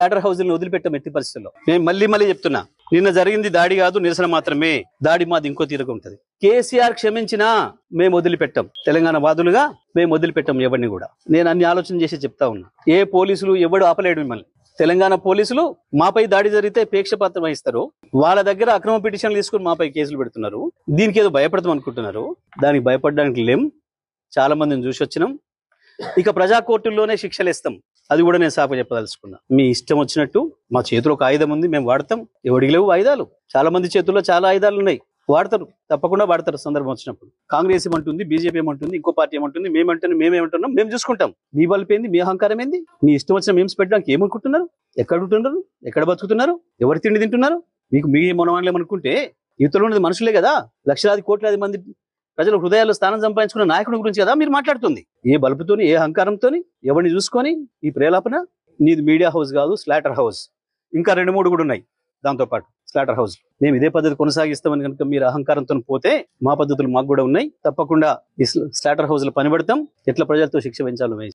Slaughter హౌస్ని వదిలిపెట్టాం ఎట్టి పరిస్థితుల్లో. నేను మళ్ళీ చెప్తున్నా, నిన్న జరిగింది దాడి కాదు, నిరసన మాత్రమే. దాడి మాది ఇంకో తీరుగా ఉంటది. కేసీఆర్ క్షమించినా మేము వదిలిపెట్టాం. తెలంగాణ వాదులుగా మేము వదిలిపెట్టాం ఎవరిని కూడా. నేను అన్ని ఆలోచన చేసి చెప్తా ఉన్నా. ఏ పోలీసులు ఎవడు ఆపలేడు మిమ్మల్ని. తెలంగాణ పోలీసులు మాపై దాడి జరిగితే పేక్షపాతం వహిస్తారు. వాళ్ళ దగ్గర అక్రమ పిటిషన్లు తీసుకుని మాపై కేసులు పెడుతున్నారు. దీనికి ఏదో భయపడతాం అనుకుంటున్నారు. దానికి భయపడడానికి లేం. చాలా మందిని చూసి వచ్చినాం. ఇక ప్రజా కోర్టుల్లోనే శిక్షలు ఇస్తాం. అది కూడా నేను సాకు చెప్పదలుచుకున్నా. మీ ఇష్టం వచ్చినట్టు, మా చేతిలో ఒక ఆయుధం ఉంది, మేము వాడతాం. ఎవడికి లేవు ఆయుధాలు. చాలా మంది చేతుల్లో చాలా ఆయుధాలు ఉన్నాయి, వాడతారు, తప్పకుండా వాడతారు సందర్భం వచ్చినప్పుడు. కాంగ్రెస్ ఏమంటుంది, బీజేపీ ఏమంటుంది, ఇంకో పార్టీ ఏమంటుంది, మేమేమంటున్నాం, మేము చూసుకుంటాం. మీ బలిపోయింది, మీ అహంకారం ఏంది? మీ ఇష్టం వచ్చిన మేమ్స్ పెట్టడానికి ఏమనుకుంటున్నారు? ఎక్కడ ఉంటున్నారు? ఎక్కడ బతుకుతున్నారు? ఎవరు తిండి తింటున్నారు? మీకు మీ మనవాళ్ళేమనుకుంటే యువతలో ఉన్నది మనుషులే కదా. లక్షలాది కోట్లాది మంది ప్రజల హృదయాల్లో స్థానం సంపాదించుకున్న నాయకుడి గురించి కదా మీరు మాట్లాడుతుంది. ఏ బలుపుతోని, ఏ అహంకారంతోని, ఎవరిని చూసుకొని ఈ ప్రేలాపన? నీది మీడియా హౌస్ కాదు, స్లాటర్ హౌస్. ఇంకా 2-3 కూడా ఉన్నాయి దాంతోపాటు స్లాటర్ హౌస్. మేము ఇదే పద్ధతి కొనసాగిస్తామని కనుక మీరు అహంకారంతో పోతే మా పద్ధతులు మాకు కూడా ఉన్నాయి. తప్పకుండా ఈ స్లాటర్ హౌస్ లో పనిపడతాం. ఎట్లా ప్రజలతో శిక్ష పెంచాలో